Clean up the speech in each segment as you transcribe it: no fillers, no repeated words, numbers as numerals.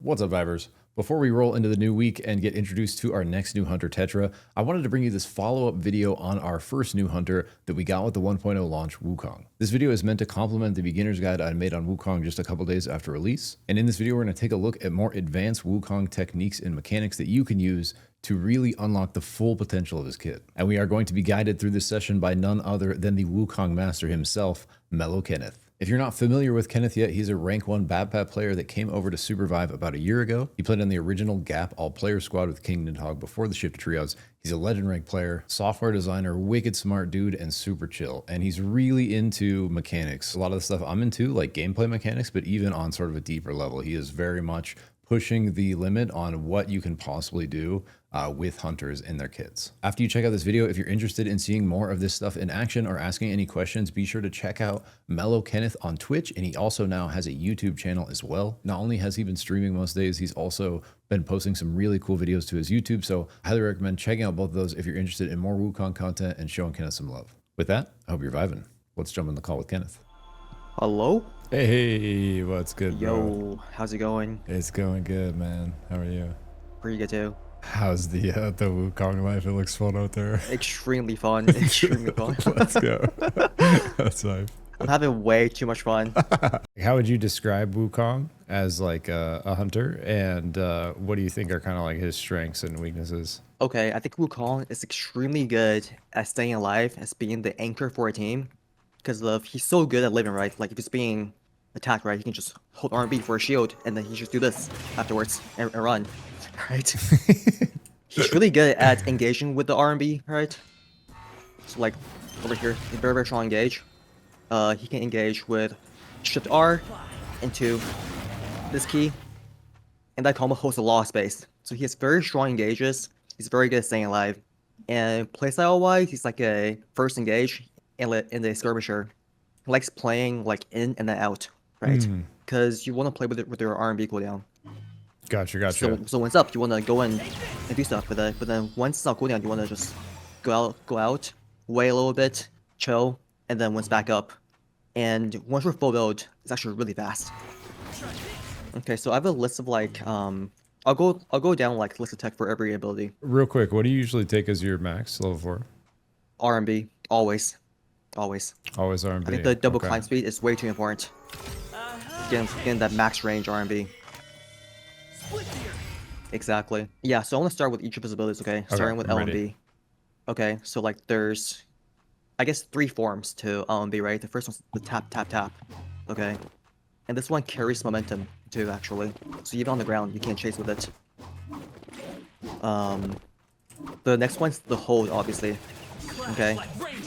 What's up, Vibers? Before we roll into the new week and get introduced to our next new hunter Tetra, I wanted to bring you this follow-up video on our first new hunter that we got with the 1.0 launch, Wukong. This video is meant to complement the beginner's guide I made on Wukong just a couple days after release. And in this video, we're going to take a look at more advanced Wukong techniques and mechanics that you can use to really unlock the full potential of his kit. And we are going to be guided through this session by none other than the Wukong master himself, MellowKenneth. If you're not familiar with Kenneth yet, he's a rank 1 Pad player that came over to SUPERVIVE about a year ago. He played on the original Gap all-player squad with King Nidhogg before the shift to trios. He's a legend rank player, software designer, wicked smart dude, and super chill. And he's really into mechanics. A lot of the stuff I'm into, like gameplay mechanics, but even on sort of a deeper level. He is very much pushing the limit on what you can possibly do with hunters in their kits. After you check out this video, if you're interested in seeing more of this stuff in action or asking any questions, be sure to check out MellowKenneth on Twitch, and he also now has a YouTube channel as well. Not only has he been streaming most days, he's also been posting some really cool videos to his YouTube, so I highly recommend checking out both of those if you're interested in more Wukong content and showing Kenneth some love. With that, I hope you're vibing. Let's jump in the call with Kenneth. Hello? Hey, what's good, bro? Yo, how's it going? It's going good, man. How are you? Pretty good too. How's the Wukong life? It looks fun out there. Extremely fun. Extremely fun. Let's go. That's nice. I'm having way too much fun. How would you describe Wukong as like a hunter, and what do you think are kind of like his strengths and weaknesses? Okay, I think Wukong is extremely good at staying alive, as being the anchor for a team. Because he's so good at living, right? Like if he's being attacked, right, he can just hold RMB for a shield, and then he just do this afterwards and run, right? He's really good at engaging with the RMB, right? So like over here, he's very strong engage. He can engage with Shift R into this key, and that combo holds a lot of space. So he has very strong engages. He's very good at staying alive. And playstyle wise, he's like a first engage in the skirmisher. He likes playing like in and then out, right? Because you want to play with your R&B cooldown. Gotcha. So when it's up, you want to go in and do stuff with it. But then once it's not cooldown, you want to just go out, wait a little bit, chill, and then when it's back up. And once you're full build, it's actually really fast. Okay, so I have a list of like I'll go down like list of tech for every ability. Real quick, what do you usually take as your max level 4? R&B, always. Always RMB. I think the double climb speed is way too important. Getting that max range RMB. Exactly. Yeah, so I want to start with each of his abilities, okay? Starting with LMB. Ready. Okay, so like there's, I guess, 3 forms to LMB, right? The first one's the tap. Okay? And this one carries momentum too, actually. So even on the ground, you can't chase with it. The next one's the hold, obviously. Okay?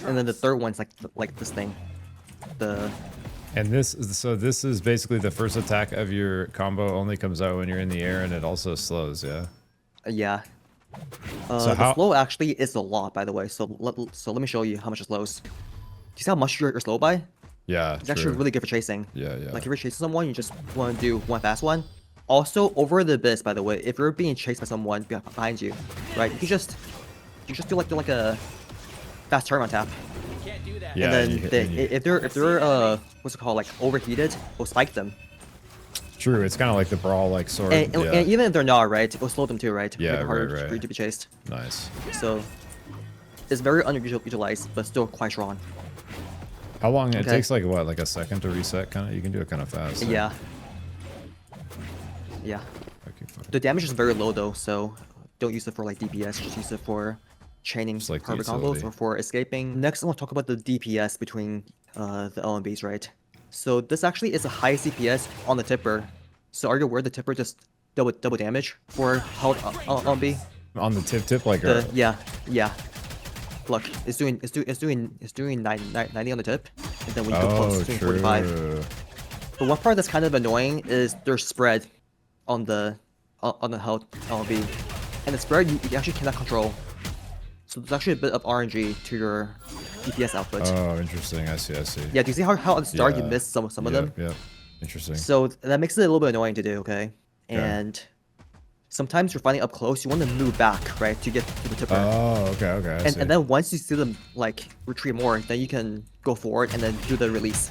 And then the third one's like this thing. And this is basically the first attack of your combo only comes out when you're in the air, and it also slows, yeah? Yeah. So the slow actually is a lot, by the way. So let me show you how much it slows. Do you see how much you're slow by? Yeah, it's actually really good for chasing. Yeah. Like if you're chasing someone, you just want to do one fast one. Also, over the abyss, by the way, if you're being chased by someone behind you, right? You just do like a fast turn on tap. Yeah, and then if they're what's it called, like overheated, we'll spike them. True, it's kind of like the brawl like sword. And even if they're not, right, it'll slow them too, right? Yeah, Make it harder right. for you to be chased. Nice. So it's very underutilized, but still quite strong. How long? It takes like what, like a second to reset? Kind of. You can do it kind of fast. Yeah. Yeah. Okay, fine. The damage is very low though, so don't use it for like DPS. Just use it for chaining like perfect combos or for escaping. Next, I want to talk about the DPS between the LMBs, right? So this actually is the highest DPS on the tipper. So are you aware the tipper just double damage for held LMB? On the tip, like yeah. Look, it's doing 90 on the tip, and then when you go close, it's doing 45. But one part that's kind of annoying is their spread on the held LMB, and the spread you actually cannot control. So there's actually a bit of RNG to your DPS output. Oh, interesting. I see. Yeah, do you see how at the start you missed some of them? Yeah. Interesting. So that makes it a little bit annoying to do, okay? And sometimes you're fighting up close, you want to move back, right, to get to the tipper. Oh, okay. And then once you see them like retreat more, then you can go forward and then do the release.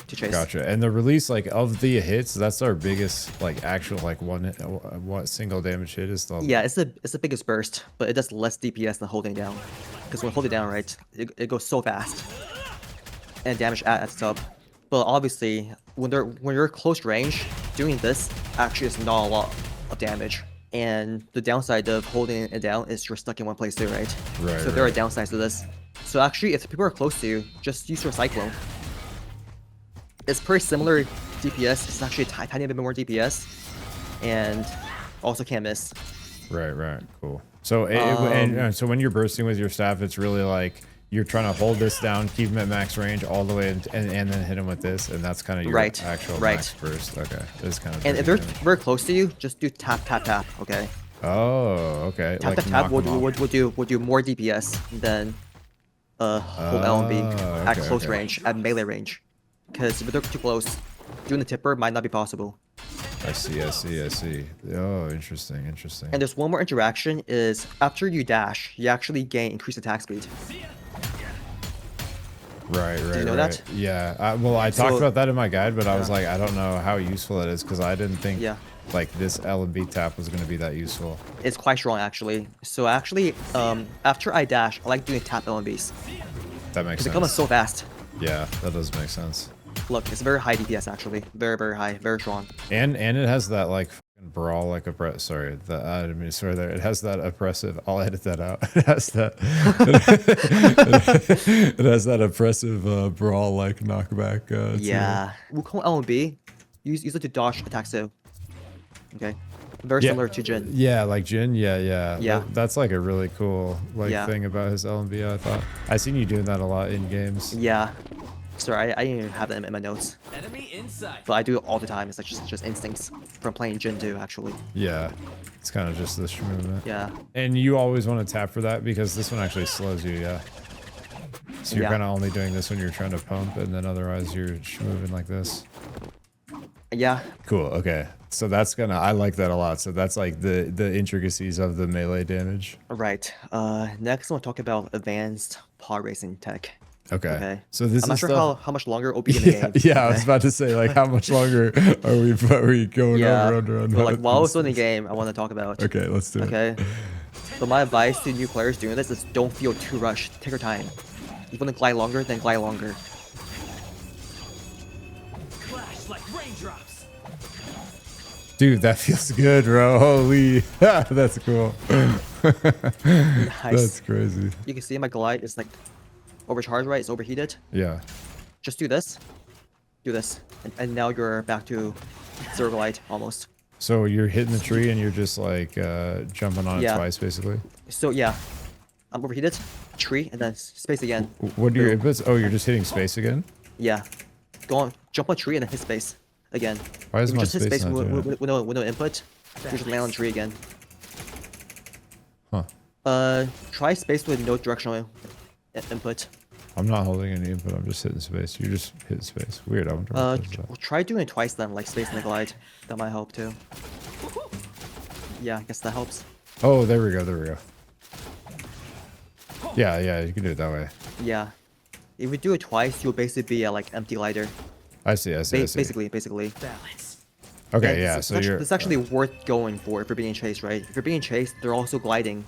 to chase. Gotcha. And the release like of the hits, that's our biggest like actual like one single damage hit is the Yeah, it's the biggest burst, but it does less DPS than holding down. Because when holding down, right, it goes so fast, and damage adds up. But obviously, when you're close range, doing this actually is not a lot of damage. And the downside of holding it down is you're stuck in one place too, right? Right. So there are downsides to this. So actually, if people are close to you, just use your Cyclone. It's pretty similar DPS. It's actually a tiny bit more DPS, and also can't miss. Right. Cool. So so when you're bursting with your staff, it's really like you're trying to hold this down, keep him at max range all the way, and then hit him with this, and that's kind of your actual max burst. Okay, this is kind of. And if they're very close to you, just do tap. Okay. Oh, okay. Tap would do more DPS than hold LMB at close range, at melee range, because if they're too close, doing the tipper might not be possible. I see. Oh, interesting. And there's one more interaction is after you dash, you actually gain increased attack speed. Right. Do you know that? Yeah. Well, I talked about that in my guide, but I was like, I don't know how useful it is because I didn't think like this LMB tap was going to be that useful. It's quite strong actually. So actually, after I dash, I like doing tap LMBs. That makes sense. It comes so fast. Yeah, that does make sense. Look, it's very high DPS actually. Very high, very strong. And it has that like fucking brawl like sorry, there. It has that oppressive. I'll edit that out. It has that. It has that oppressive brawl like knockback. Yeah. Wukong LMB, use it to dodge attacks too. Okay. Very similar to Jin. Yeah, like Jin. Yeah. That's like a really cool thing about his LMB. I thought I seen you doing that a lot in games. Yeah. Sorry, I didn't even have that in my notes. Enemy inside. But I do it all the time. It's like just instincts from playing Jin 2, actually. Yeah. It's kind of just this movement. Yeah. And you always want to tap for that because this one actually slows you, yeah. So you're kind of only doing this when you're trying to pump, and then otherwise you're moving like this. Yeah. Cool, okay. So that's I like that a lot. So that's like the intricacies of the melee damage. Right. Next, I want to talk about advanced Podracing tech. Okay. So this I'm not is sure how much longer it'll be in the game. Yeah, I was about to say, like, how much longer are we going over but like, while I was in the game, I want to talk about. Okay, let's do it. Okay. So my advice to new players doing this is don't feel too rushed. Take your time. If you want to glide longer, then glide longer. Clash like raindrops. Dude, that feels good, bro. Holy, that's cool. Nice. That's crazy. You can see my glide is like overcharged, right? It's overheated. Yeah. Just do this. Do this. And now you're back to zero glide almost. So you're hitting the tree and you're just like jumping on it twice, basically? So yeah. I'm overheated. Tree and then space again. What are your inputs? Oh, you're just hitting space again? Yeah. Go on. Jump on tree and then hit space again. Why is If you my just hit space space not doing with no input, you just land on tree again. Huh. Try space with no directional input. I'm not holding any input, I'm just hitting space. You just hit space. Weird, I wonder what does that. Try doing it twice then, like space and the glide. That might help too. Yeah, I guess that helps. Oh, there we go. Yeah, you can do it that way. Yeah. If you do it twice, you'll basically be like empty glider. I see. Basically. Balance. Okay, yeah, so you're... It's actually worth going for if you're being chased, right? If you're being chased, they're also gliding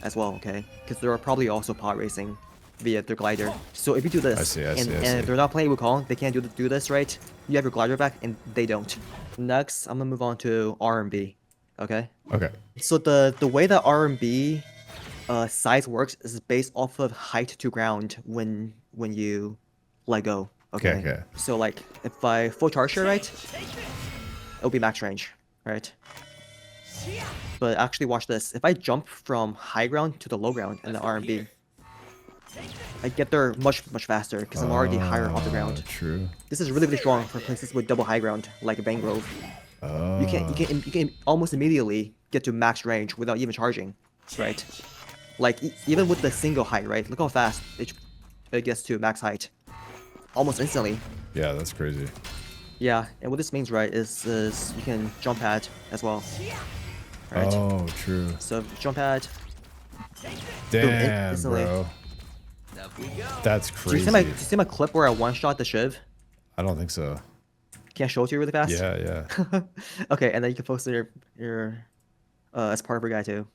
as well, okay? Because they're probably also pod racing via their glider. So if you do this, and if they're not playing Wukong, they can't do this, right? You have your glider back, and they don't. Next, I'm gonna move on to RMB, okay? Okay. So the way that RMB size works is based off of height to ground when you let go. Okay. So like if I full charge here, right, it'll be max range, right? But actually, watch this. If I jump from high ground to the low ground in the RMB, I get there much faster because I'm already higher off the ground. True. This is really strong for places with double high ground like Bangrove. Oh. You can almost immediately get to max range without even charging, right? Like even with the single height, right? Look how fast it gets to max height, almost instantly. Yeah, that's crazy. Yeah, and what this means, right, is you can jump pad as well. Right? Oh, true. So jump pad. Damn, bro. That's crazy. Do you see my clip where I one-shot the Shiv? I don't think so. Can I show it to you really fast? Yeah, yeah. Okay, and then you can post it your as part of your guy too.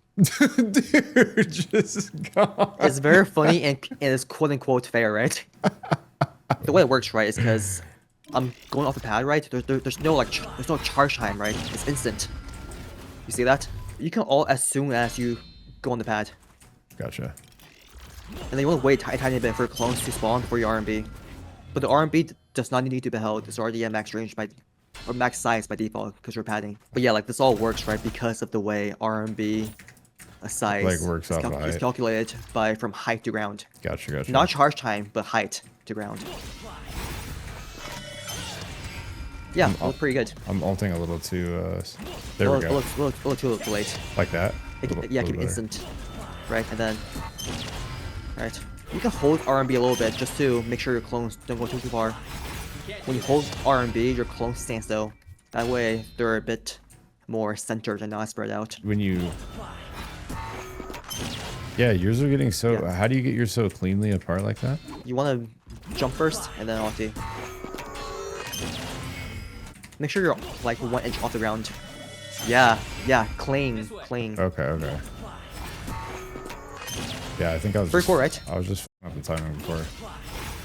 Dude, just gone. It's very funny and it's quote unquote fair, right? The way it works, right, is because I'm going off the pad, right? There's no like there's no charge time, right? It's instant. You see that? You can ult as soon as you go on the pad, Gotcha. and then you want to wait a tiny bit for clones to spawn before your RMB. But the RMB does not need to be held. It's already at max range by or max size by default because you're padding. But yeah, like this all works, right? Because of the way RMB size Like, works off of is height. calculated by from height to ground. Gotcha, gotcha. Not charge time, but height to ground. Yeah, it looked pretty good. I'm ulting a little too, there we A go. little too late. Like that? Yeah, keep it instant. Right, and then... Right. You can hold RMB a little bit just to make sure your clones don't go too far. When you hold RMB, your clones stand still. That way, they're a bit more centered and not spread out. When you... Yeah, yours are getting so... Yeah. How do you get yours so cleanly apart like that? You want to jump first, and then ulti. Make sure you're like 1 inch off the ground. Yeah, clean. Okay, okay. Yeah, I think I was Pretty just... cool, right? I was just f***ing up the timing before.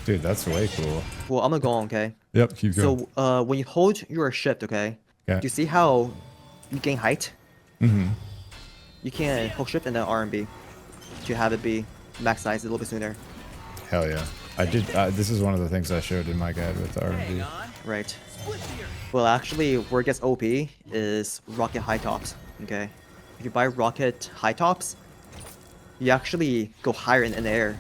Dude, that's way cool. Well, I'm gonna go on, okay? Yep, keep going. So, when you hold your shift, okay? Yeah. Do you see how you gain height? Mm-hmm. You can hold shift and then RMB to have it be max size a little bit sooner. Hell yeah. I did... this is one of the things I showed in my guide with the Hang RMB. on. Right. Split here. Well, actually, where it gets OP is rocket high tops. Okay. If you buy rocket high tops, you actually go higher in the air.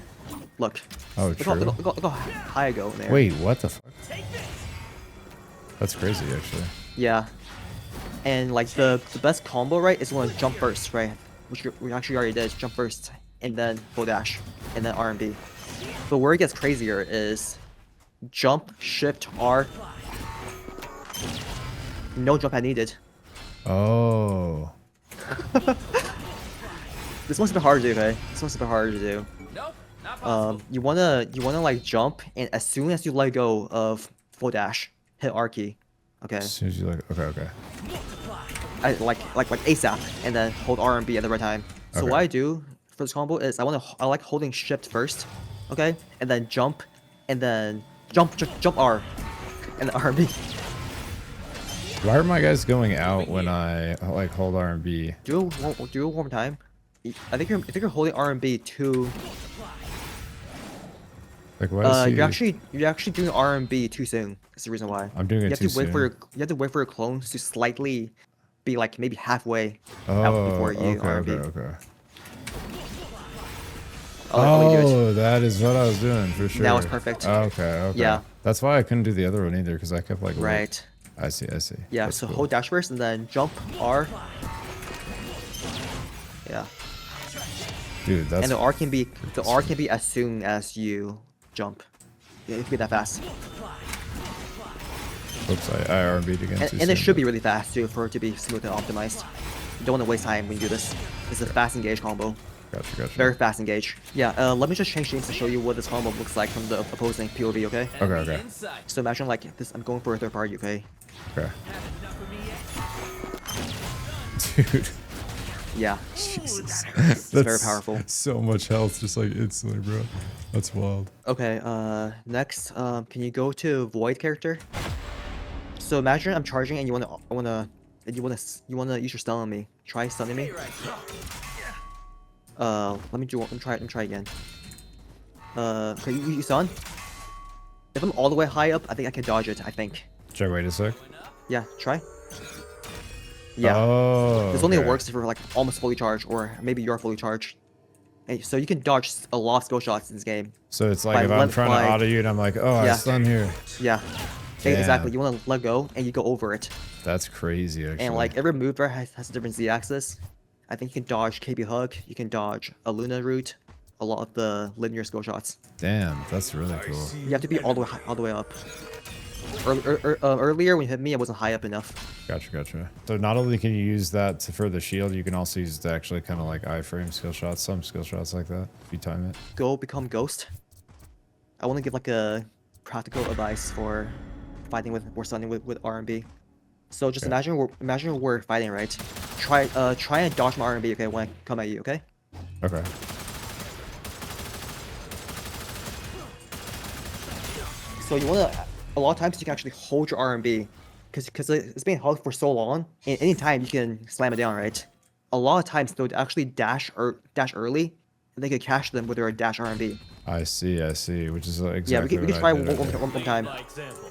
Look. Oh, Look true. how high I go in there. Wait, what the fuck? Take this. That's crazy, actually. Yeah. And like the best combo, right, is when jump first, right? Which we actually already did. Jump first, and then Podash, and then RMB. But where it gets crazier is jump, shift, R. No jump pad needed. Oh. This one's a bit harder to do, okay? This one's a bit harder to do. Nope, not possible. You wanna like jump, and as soon as you let go of full dash, hit R key. Okay. As soon as you like... Okay, okay. Like ASAP, and then hold RMB at the right time. So Okay. what I do for this combo is I like holding shift first, okay, and then jump, and then jump R, and then RMB. Why are my guys going out when I like hold R&B? Do it one more time. I think you're holding RMB too. Like why is he... You're actually doing RMB too soon. That's the reason why. I'm doing it you have too to wait for soon. you have to wait for your clones to slightly be like maybe halfway Oh, out before you okay, RMB. okay. Really good. Oh, that is what I was doing for sure. That was perfect. Okay, okay. Yeah. That's why I couldn't do the other one either, because I kept like... Right. I see, I see. Yeah, That's so cool. hold dash first and then jump R. Yeah. Dude, that's... And the R can be as soon as you jump. Yeah, it can be that fast. Oops, I R&B'd again too And it soon, should be but- really fast too for it to be smooth and optimized. You don't want to waste time when you do this. It's a fast engage combo. Gotcha, gotcha. Very fast engage. Yeah, let me just change things to show you what this combo looks like from the opposing POV, okay? Okay, okay. Inside. So imagine like this, I'm going for a third party, okay? Okay. Have enough of me yet? Dude, Yeah, Jesus. it's very powerful. So much health just like instantly, bro. That's wild. Okay, next, can you go to Void character? So imagine I'm charging and you wanna use your stun on me. Try stunning me. Hey, right. Let me try again. Okay, you stun? If I'm all the way high up, I think I can dodge it, I think. Should I wait a sec? Yeah, try. Yeah. Oh, This only okay. works if you're like almost fully charged, or maybe you're fully charged. Hey, so you can dodge a lot of skill shots in this game. So it's like by if I'm let- trying by- to auto you and I'm like, oh, I Yeah. stun here. Yeah. Damn. Exactly. You want to let go and you go over it. That's crazy, actually. And like every move there has a different Z-axis. I think you can dodge KB Hug, you can dodge a Luna route, a lot of the linear skill shots. Damn, that's really cool. You have to be all the way up. Earlier when you hit me, I wasn't high up enough. Gotcha, gotcha. So not only can you use that for the shield, you can also use it to actually kind of like iframe skill shots, some skill shots like that, if you time it. Go become Ghost. I want to give like a practical advice for fighting with or stunning with RMB. So just imagine we're fighting, right? Try and dodge my RMB, okay, when I come at you, okay? Okay. So you wanna, a lot of times you can actually hold your RMB, because it's been held for so long, and anytime you can slam it down, right? A lot of times they'll actually dash early, and they could catch them with their dash RMB. I see, which is exactly Yeah, we can try one more time. By example.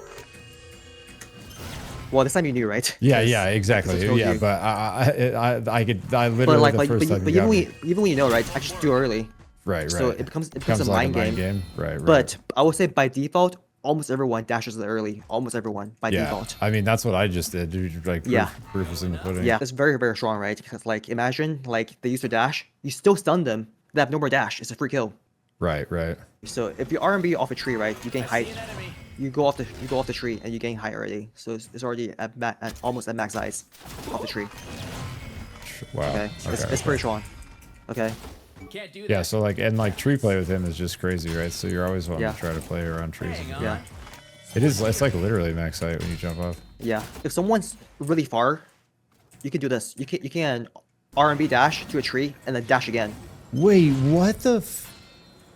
Well, this time you knew, right? Yeah, 'Cause- yeah, exactly. 'cause I told Yeah, you. but I literally But like, the first time but you got even when you know, right? I just do early. right. So it becomes a like mind game. Right. But I would say by default, almost everyone dashes it early. Almost everyone by yeah. default. I mean, that's what I just did, dude. Like, Yeah. proof is in the pudding. Yeah, it's very, very strong, right? Because like imagine like they use their dash, you still stun them. They have no more dash. It's a free kill. Right. So if you RMB off a tree, right, you gain I see height. an enemy. You go off the tree and you gain height already. So it's already at almost at max size off the tree. Wow. Okay, it's pretty strong. Okay. Can't do that. Yeah. So like, and like tree play with him is just crazy, right? So you're always wanting Yeah. to try to play around trees. Hang on. Yeah. It is. It's like literally max height when you jump off. Yeah. If someone's really far, you can do this. You can RMB dash to a tree and then dash again. Wait, what the?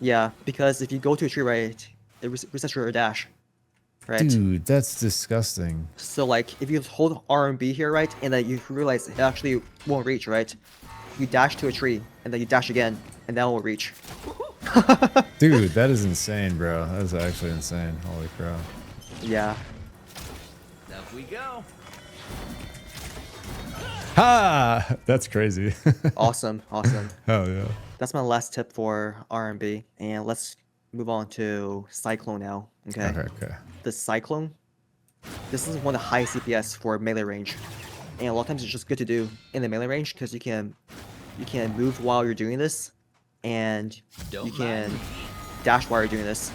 Yeah, because if you go to a tree, right, it resets your dash. Right. Dude, that's disgusting. So like if you hold RMB here, right, and then you realize it actually won't reach, right? You dash to a tree and then you dash again and that will reach. Dude, that is insane, bro. That is actually insane. Holy crap. Yeah. Up we go. Ha! That's crazy. Awesome. Awesome. Hell yeah. That's my last tip for RMB, and let's move on to Cyclone now. Okay. Okay. The Cyclone, this is one of the highest CPS for melee range, and a lot of times it's just good to do in the melee range because you can move while you're doing this, and Don't you can mind me. dash while you're doing this.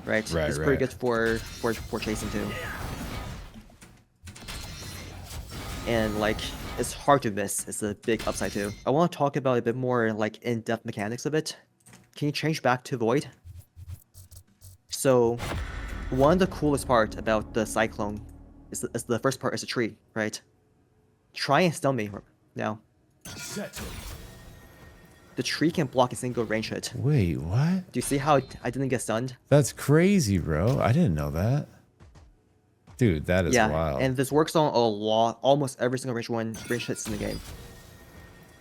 Right. Right, It's pretty right. good for chasing too. And like it's hard to miss. It's a big upside too. I want to talk about a bit more like in-depth mechanics of it. Can you change back to Void? So, one of the coolest part about the Cyclone is the first part is a tree, right? Try and stun me now. Settle. The tree can block a single range hit. Wait, what? Do you see how I didn't get stunned? That's crazy, bro. I didn't know that. Dude, that is Yeah, wild. and this works on almost every single range hits in the game.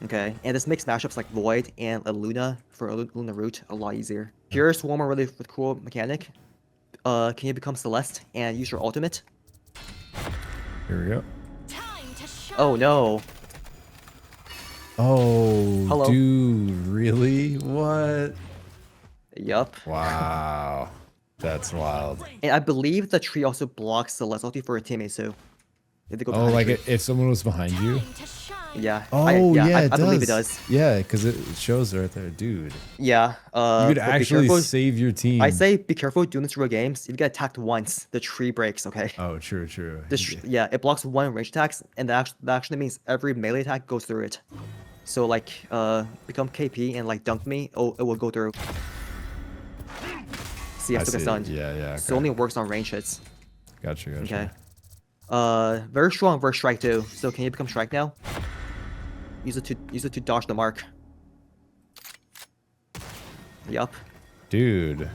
Okay, and this makes matchups like Void and a Luna for a Luna Root a lot easier. Here's one more really cool mechanic. Can you become Celeste and use your ultimate? Here we go. Oh no. Oh, Hello. dude, really? What? Yup. Wow. That's wild. And I believe the tree also blocks Celeste ulti for a teammate too. If they go Oh, behind the like tree. if someone was behind you? Yeah. Oh, I it does. believe it does. Yeah, because it shows right there, dude. Yeah. You could but be actually careful. save your team. I say be careful doing this real games. If you get attacked once, the tree breaks, okay? Oh, true. Yeah, it blocks one range attacks, and that actually means every melee attack goes through it. So like, become KP and like dunk me, it will go through. See, I I still get see. stunned. Yeah. So it only works on range hits. Gotcha. Okay. Very strong versus strike too. So can you become strike now? Use it to dodge the mark. Yup. Dude,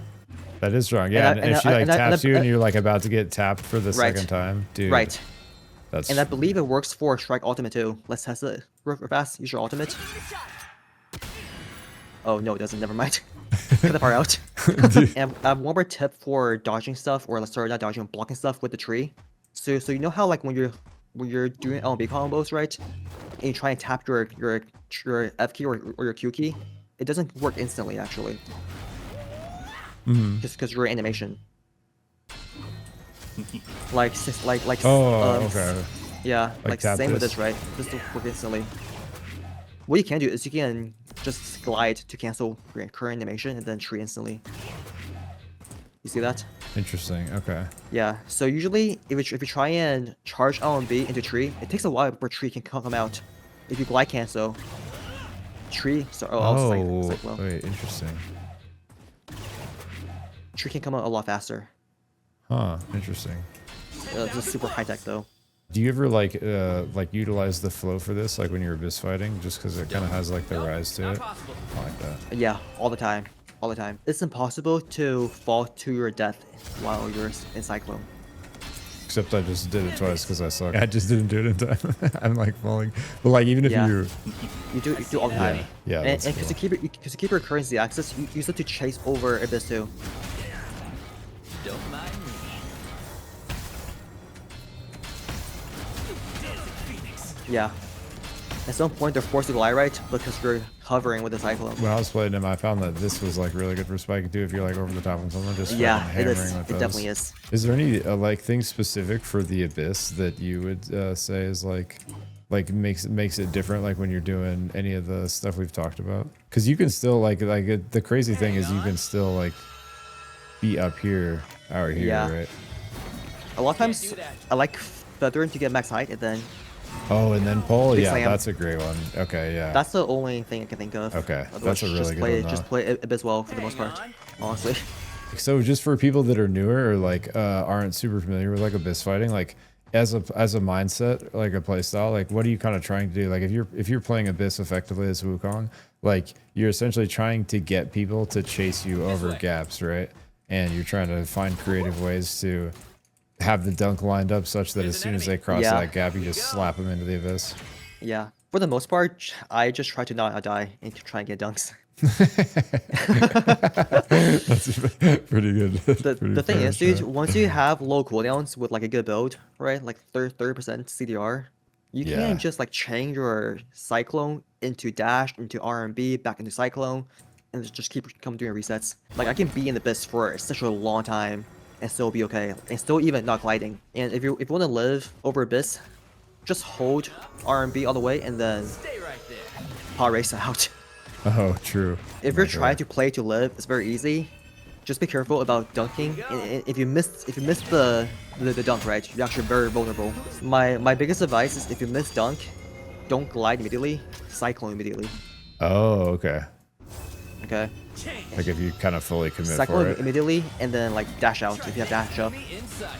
that is strong. Yeah, and if she like taps you and you're like about to get tapped for the Right. second time, dude. Right. That's And I believe it works for strike ultimate too. Let's test it real fast. Use your ultimate. Oh no, it doesn't. Never mind. Cut the part out. And I have one more tip for dodging stuff, or let's start not dodging, blocking stuff with the tree. So you know how like when you're doing LMB combos, right? And you try and tap your F key or your Q key, it doesn't work instantly actually. Just because you're animation. like Oh, okay. Yeah, Like like tap same with this. this, right? This will work instantly. What you can do is you can just glide to cancel your current animation and then tree instantly. You see that? Interesting. Okay. Yeah. So usually, if you try and charge LMB into tree, it takes a while before tree can come out. If you glide cancel, tree. So well, wait. Interesting. tree can come out a lot faster. Huh. Interesting. just super high tech though. Do you ever like utilize the flow for this, like when you're abyss fighting, just because it kind of has like the rise to Not it? possible. I like that. Yeah, all the time. All the time. It's impossible to fall to your death while you're in Cyclone. Except I just did it twice because I suck. I just didn't do it in time. I'm like falling, but like even if Yeah. you, You do all the time. yeah, And that's because cool. you keep your currency access, you use it to chase over Abyss too. Don't mind me. Yeah. At some point they're forced to glide right because you're hovering with the Cyclone. When I was playing him, I found that this was like really good for spiking too. If you're like over the top of someone, just Yeah, fucking it hammering is. with It those. definitely is. Is there any like thing specific for the abyss that you would say is like makes it different, like when you're doing any of the stuff we've talked about? Because you can still the crazy thing is you can still like be up here, out here, Yeah. right? A lot of Can't times do that. I like feathering to get max height, and then Oh, and then pull. Big Yeah, slam. that's a great one. Okay, yeah. that's the only thing I can think of. Okay, Otherwise, that's a really just good play, one, Just though. play Abyss well for the most part, honestly. So just for people that are newer or like aren't super familiar with like abyss fighting, like as a mindset, like a play style, like what are you kind of trying to do? Like if you're playing abyss effectively as Wukong, like you're essentially trying to get people to chase you over gaps, right? And you're trying to find creative ways to have the dunk lined up such that as soon as they cross Yeah. that gap, you just slap them into the abyss. Yeah. For the most part, I just try to not die and try and get dunks. That's pretty good. The thing is, dude, once you have low cooldowns with like a good build, right, like 30% CDR, you Yeah. can just like change your Cyclone into Dash, into RMB, back into Cyclone, and just keep doing resets. Like I can be in the Abyss for such a long time and still be okay, and still even not gliding. And if you want to live over Abyss, just hold RMB all the way and then Stay right there. power race out. Oh, true. If you're Okay. trying to play to live, it's very easy. Just be careful about dunking. If you miss the dunk, right, you're actually very vulnerable. My biggest advice is if you miss dunk, don't glide immediately, Cyclone immediately. Oh, okay. Okay? Like if you kind of fully commit for Cyclone it. immediately and then like dash out if you have dash up. Me inside.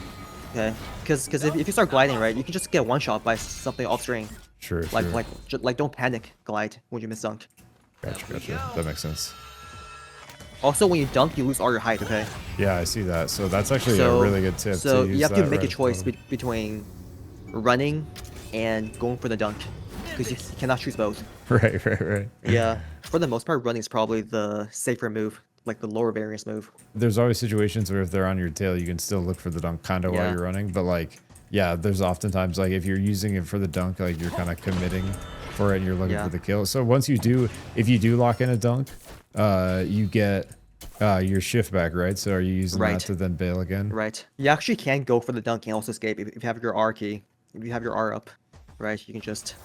Okay? Because if you start gliding, right, you can just get one shot by something off string. Sure, Like sure. like don't panic glide when you miss dunk. Gotcha. That makes sense. Also, when you dunk, you lose all your height. Okay? Yeah, I see that. So that's actually a really good tip. So to use you have to that make a right choice bottom. between running and going for the dunk, because you cannot choose both. Right. Yeah, for the most part, running is probably the safer move, like the lower variance move. There's always situations where if they're on your tail, you can still look for the dunk kind of while Yeah. you're running. But like, yeah, there's oftentimes like if you're using it for the dunk, like you're kind of committing for it and you're looking Yeah. for the kill. So once you do, if you do lock in a dunk, you get your shift back, right? So are you using Right. that to then bail again? Right. You actually can go for the dunk and also escape if you have your R key. If you have your R up, right, you can just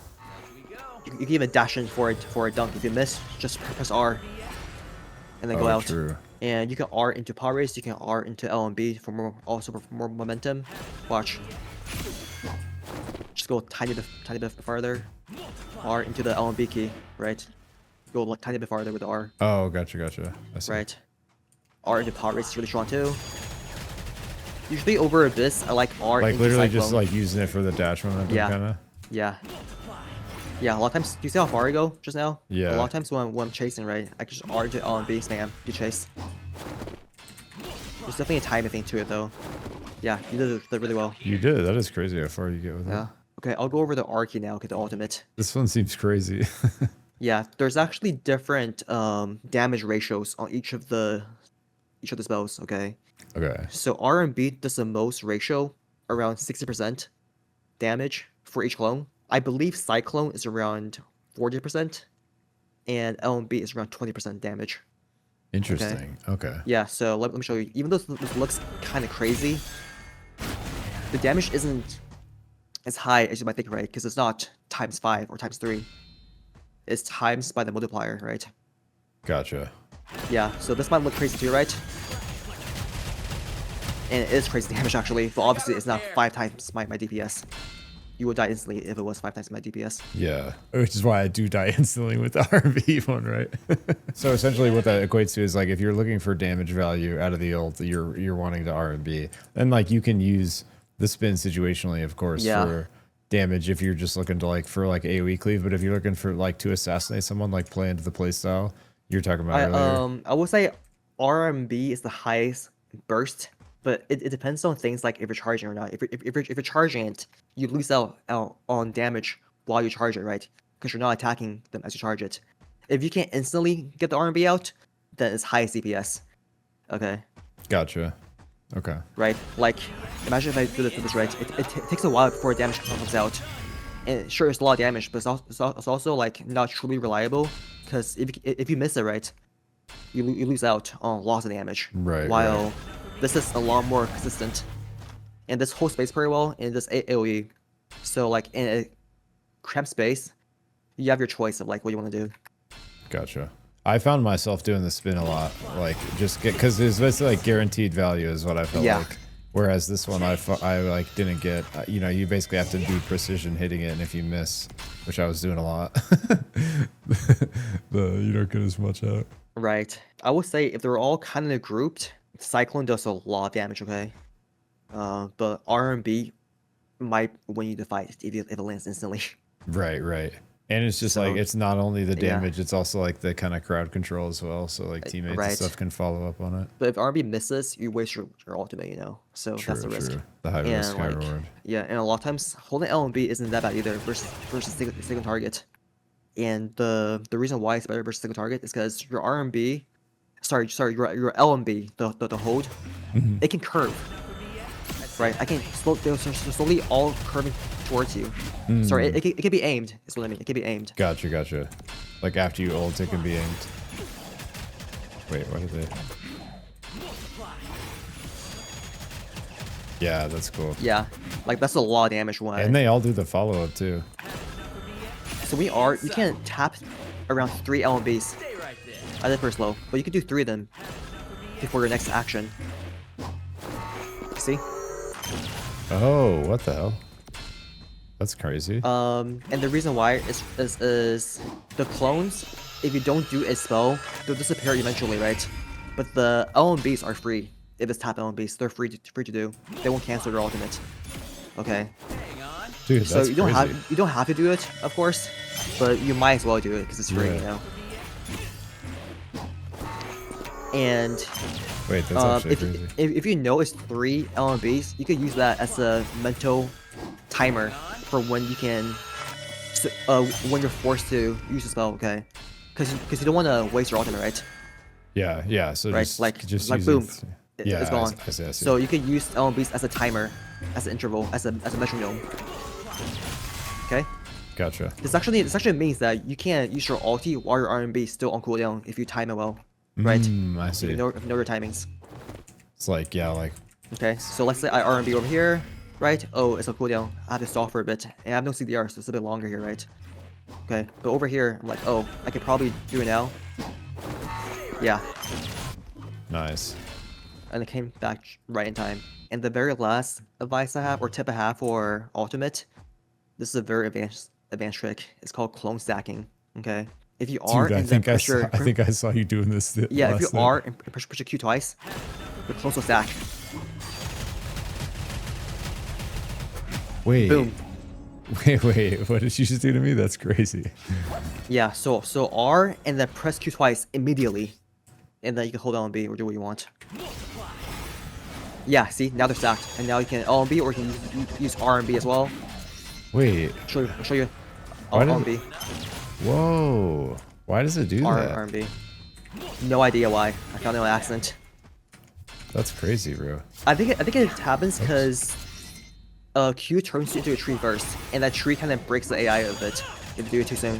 Here we go. you can even dash in for a dunk. If you miss, just press R and then go Oh, out. true. And you can R into power race. You can R into LMB for more momentum. Watch. Just go tiny bit farther. R into the LMB key, right? Go like tiny bit farther with the R, Oh, gotcha. I see. right? R into power race is really strong too. Usually over Abyss, I like R Like into literally Cyclone. just like using it for the dash momentum, Yeah. kind of. Yeah. Yeah, a lot of times, do you see how far I go just now? Yeah. A lot of times when I'm chasing, right, I can just R to LMB spam, you chase. There's definitely a timing thing to it though. Yeah, you did it really well. You did. That is crazy how far you get with Yeah. it. Okay, I'll go over the R key now, get the ultimate. This one seems crazy. Yeah, there's actually different damage ratios on each of the spells, okay? Okay. So RMB does the most ratio, around 60% damage for each clone. I believe Cyclone is around 40%, and LMB is around 20% damage. Interesting. Okay. Yeah, so let me show you. Even though this looks kind of crazy, the damage isn't as high as you might think, right? Because it's not times 5 or times 3. It's times by the multiplier, right? Gotcha. Yeah, so this might look crazy too, right? And it is crazy damage actually, but obviously it's not 5 times my DPS. You would die instantly if it was 5 times my DPS. Yeah. Which is why I do die instantly with the RMB one, right? So essentially what that equates to is like if you're looking for damage value out of the ult, you're wanting to RMB. Then like you can use the spin situationally, of course, Yeah. for damage if you're just looking to like for like AoE cleave, but if you're looking for like to assassinate someone, like play into the playstyle you're talking about earlier. I would say RMB is the highest burst, but it depends on things like if you're charging or not. If you're charging it, you lose out on damage while you charge it, right? Because you're not attacking them as you charge it. If you can't instantly get the RMB out, then it's high CPS. Okay. Gotcha. Okay. Right? Like, imagine if I do this right. It takes a while before damage comes out. And sure, it's a lot of damage, but it's also like not truly reliable. Because if you miss it right, you lose out on lots of damage. Right. While Right. this is a lot more consistent. And this holds space very well in this AoE. So like in a cramped space, you have your choice of like what you want to do. Gotcha. I found myself doing the spin a lot, like just get because it's basically like guaranteed value is what I felt Yeah. like. Whereas this one I like didn't get. You know, you basically have to be precision hitting it, and if you miss, which I was doing a lot, you don't get as much out. Right. I would say if they're all kind of grouped, Cyclone does a lot of damage, okay? But RMB might win you the fight if it lands instantly. Right, right. And it's just So, like it's not only the yeah. damage, it's also like the kind of crowd control as well. So like teammates and right. stuff can follow up on it. But if RMB misses, you waste your ultimate, you know? So True, that's the risk. true. The high risk, And high like, reward. yeah, and a lot of times holding LMB isn't that bad either versus single target. And the reason why it's better versus single target is because your RMB, your LMB, the hold, Mhm. it can curve. Right, they're slowly all curving towards you. Sorry, Mm. it can be aimed. Is what I mean. It can be aimed. Gotcha, gotcha. Like after you ult, it can be aimed. Wait, what are they? Yeah, that's cool. Yeah, like that's a lot of damage when. And they all do the follow up too. So you can tap around 3 LMBs Stay right there. at the first low, but you can do 3 of them before your next action. See? Oh, what the hell? That's crazy. And the reason why is the clones, if you don't do a spell, they'll disappear eventually, right? But the LMBs are free. If it's tap LMBs, they're free to do. They won't cancel your ultimate. Okay. Hang on. Dude, So that's you don't crazy. have you don't have to do it, of course, but you might as well do it because it's free, Yeah. you know. And Wait, that's actually crazy. if you know it's 3 LMBs, you could use that as a mental timer for when you can, when you're forced to use the spell, okay? Because you don't want to waste your ultimate, right? Yeah, yeah. So Right, just like just like use boom, it. Yeah, it's gone. I see. So you can use LMBs as a timer, as an interval, as a metronome. Okay. Gotcha. This actually means that you can't use your ulti while your RMB is still on cooldown if you time it well, right? I If see. you know your timings. It's like, yeah, like, Okay, so let's say I RMB over here, right? Oh, it's a cooldown. I have to stall for a bit, and I have no CDR, so it's a bit longer here, right? Okay, but over here, I'm like, oh, I could probably do it now. Yeah, nice. and it came back right in time. And the very last advice I have, or tip I have for ultimate, this is a very advanced trick. It's called clone stacking. Okay, if you are Dude, I and then think push your I think I saw you doing this. yeah, if you last night. are and push your Q twice, your clones will stack. Wait, Boom. wait. What did you just do to me? That's crazy. Yeah, so R and then press Q twice immediately, and then you can hold on B or do what you want. Yeah, see, now they're stacked, and now you can L and B or you can use R and B as well. Wait. I'll show you. Why L did and B, Whoa. Why does it do R that? and B. No idea why. I found it on accident. That's crazy, bro. I think it happens because Q turns you into a tree first, and that tree kind of breaks the AI of it if you do it too soon.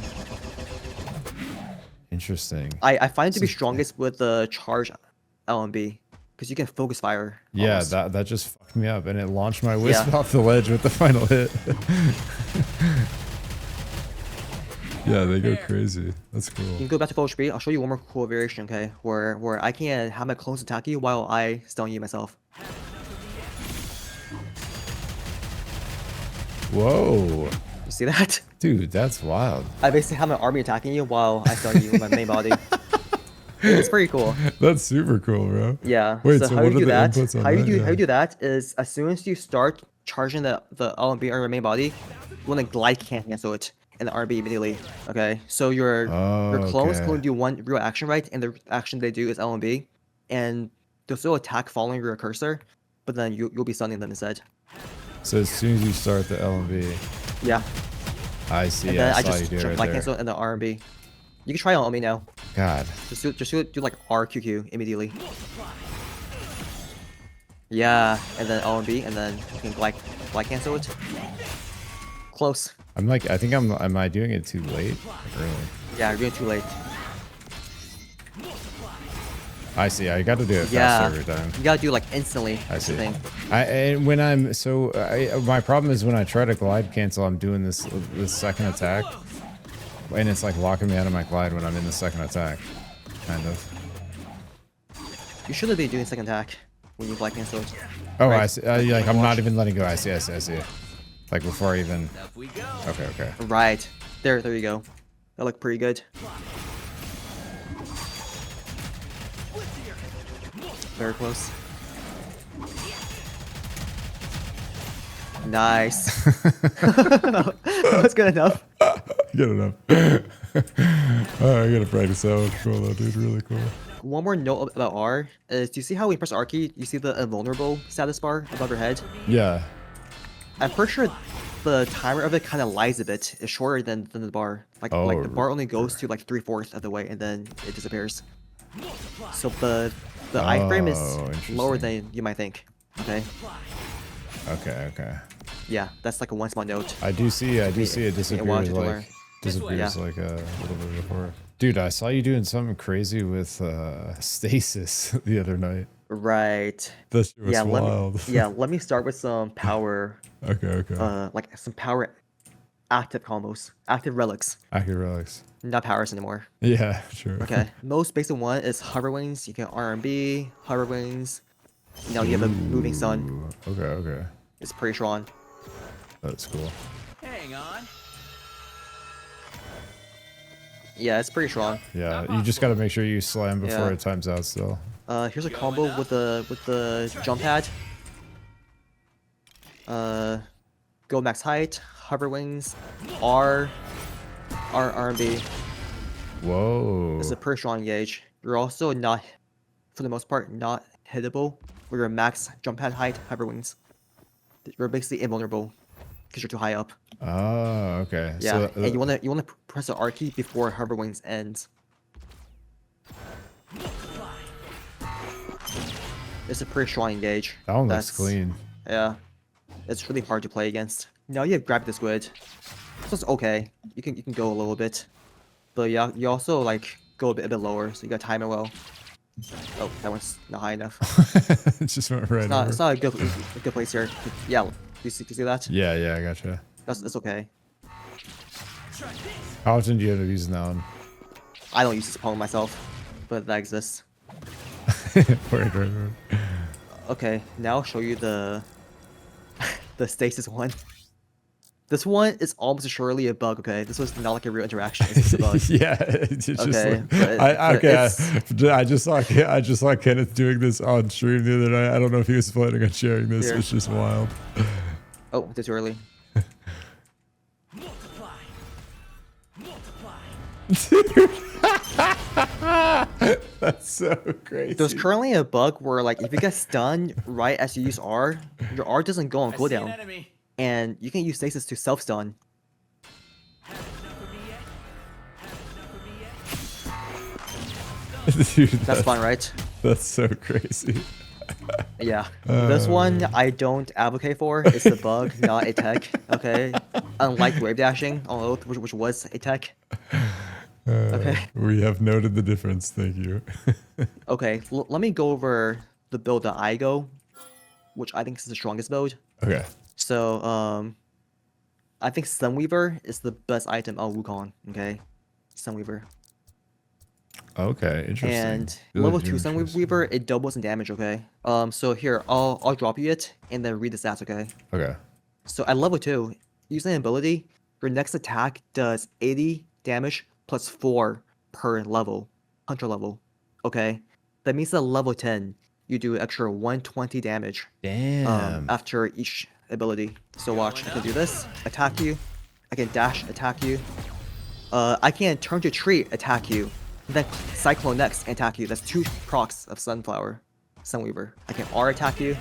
Interesting. I find it to be strongest with the charge LMB because you can focus fire. Yeah, almost. that just fucked me up, and it launched my wisp Yeah. off the ledge with the final hit. Yeah, they go crazy. That's cool. You can go back to full HP. I'll show you one more cool variation, okay? Where I can have my clones attack you while I stun you myself. Whoa, You see that? dude, that's wild. I basically have my army attacking you while I stun you with my main body. It's pretty cool. That's super cool, bro. Yeah. Wait, so so how what you are do the that? inputs on How you that? do Yeah. how you do that is as soon as you start charging the LMB on your main body, you want to glide cancel it and the RMB immediately. Okay, so your clones can only do one real action, right? And the action they do is LMB, and they'll still attack following your cursor, but then you'll be stunning them instead. So as soon as you start the LMB, Yeah. I see. And then I I saw you just do it right glide there. cancel and the RMB. You can try it on me now. God. Do like RQQ immediately. Yeah, and then LMB, and then you can glide cancel it. Close. I'm like, I think am I doing it too late? Like early. Yeah, you're doing too late. I see. I got to do it Yeah, faster every time. you gotta do like instantly. I That's the see. thing. And when I'm my problem is when I try to glide cancel, I'm doing this second attack, and it's like locking me out of my glide when I'm in the second attack, kind of. You shouldn't be doing second attack when you glide cancel. Oh, Right. I see. Like I'm not even letting go. I see. I see. I see. Like before I even. Up we go. Okay. Okay. Right. There you go. That looked pretty good. Very close. Nice. That's good enough. Good enough. Oh, I gotta practice that one. Cool though, dude. Really cool. One more note about R is, do you see how when you press R key, you see the invulnerable status bar above your head? Yeah. I'm pretty sure the timer of it kind of lies a bit. It's shorter than the bar. Like the bar only goes to like 3/4 of the way and then it disappears. So the iframe is lower than you might think. Okay. Okay. Okay. Yeah, that's like a one small note. I do see it disappears to learn. disappears Yeah. like a little bit before. Dude, I saw you doing something crazy with Stasis the other night. Right. That shit was Yeah, wild. let me start with some power, Okay. like some power active combos, active relics, Accurate relics. not powers anymore. Yeah, sure. Okay, most basic one is hover wings. You can RMB, hover wings. Now you have a moving sun. Ooh, okay. It's pretty strong. That's cool. Hang on. Yeah, it's pretty strong. Yeah, you just gotta make sure you slam before Yeah. it times out still. Here's a combo with the jump pad. Go max height, hover wings, RMB. Whoa. It's a pretty strong gauge. You're also not, for the most part, not hittable with your max jump pad height, hover wings. You're basically invulnerable because you're too high up. Oh, okay. Yeah, So, and you wanna press the R key before hover wings ends. It's a pretty strong gauge. that one looks clean. Yeah, it's really hard to play against. Now you have grab the squid, so it's okay. You can go a little bit, but yeah, you also like go a bit lower, so you got to time it well. Oh, that one's not high enough. It just went right over. It's not a good place here. Yeah, do you see that? Yeah, I gotcha. That's okay. How often do you end up using that one? I don't use this opponent myself, but that exists. Right. Okay, now I'll show you the stasis one. This one is almost surely a bug. Okay, this was not like a real interaction. It's just a bug. Yeah, it's just Okay, like, but I just saw Kenneth doing this on stream the other night. I don't know if he was planning on sharing this. Here. It's just wild. Oh, too early. That's so crazy. There's currently a bug where like if you get stunned right as you use R, your R doesn't go on I see an cooldown, enemy. and you can use stasis to self stun. Dude, That's fun, right? That's so crazy. Yeah. This one I don't advocate for. It's a bug, not a tech. Okay. Unlike wave dashing on Oath, which was a tech. Okay. We have noted the difference. Thank you. Okay. Let me go over the build that I go, which I think is the strongest build. Okay. So I think Sunweaver is the best item on Wukong. Okay. Sunweaver. Okay. Interesting. And Really level 2 interesting. Sunweaver, it doubles in damage, okay? So here, I'll drop you it and then read the stats, okay? Okay. So at level 2, using an ability, your next attack does 80 damage plus 4 per level, hunter level, okay? That means at level 10, you do extra 120 damage Damn. after each ability. So watch, I can do this, attack you. I can dash, attack you. I can turn to tree, attack you. Then Cyclone next, and attack you. That's 2 procs of Sunweaver. I can R attack you.